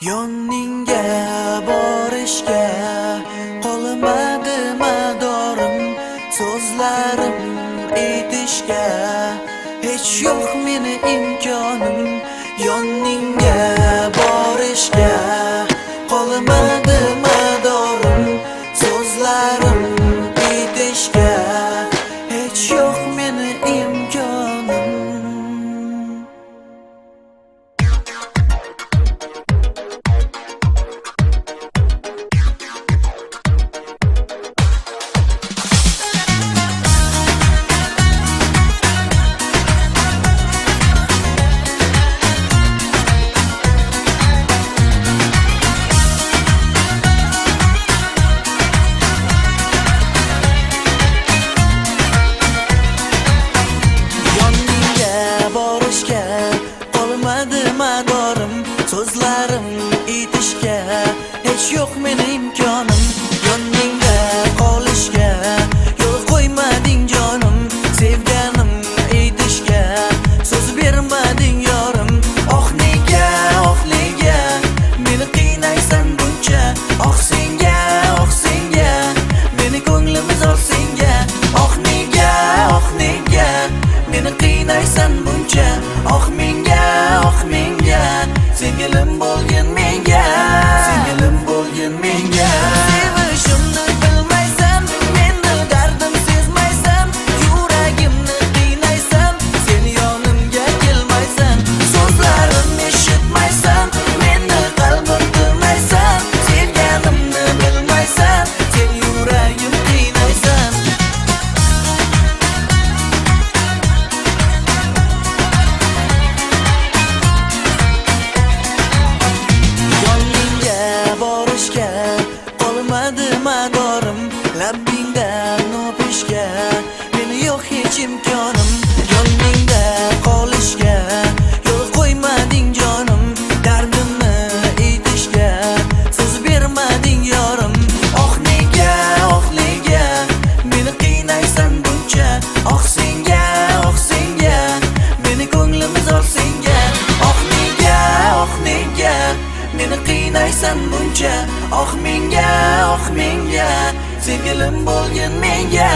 Yoningga borishga qolmadi madorim, so'zlarim aytishga hech yo'q meni imkonim. Yoningga borishga qolmadi madorim, so'zlarim aytishga hech yo'q meni imkonim. So'zlarim aytishga hech yo'q meni imkonim. Yoningda qolishga yo'l qo'ymading jonim, sevganim aytishga so'z bermading yorim. Oh nega meni qiynaysan buncha? Oh senga meni ko'nglim zor senga. Oh nega meni qiynaysan buncha? Oh menga Singilim bo'lgin menga, singilim bo'lgin menga. Sevishimni bilmaysan, meni dardim sezmaysan, yuragimni qiynaysan, sen yonimga kelmaysan. So'zlarimni eshitmaysan, meni qalbim turmaysan, sevganimni bilmaysan, sen yuragim qiynaysan. Qolmadi madorim, labbingdan o'pishga meni yo'q hech imkonim. Yoningda qolishga yo'l qo'ymading jonim, dardimni aytishga so'z bermading yorim. Oh nega meni qiynaysan buncha? Oh senga meni ko'nglim zor senga. Oh nega meni qiynaysan buncha? Oh menga singilim bo'lgin menga.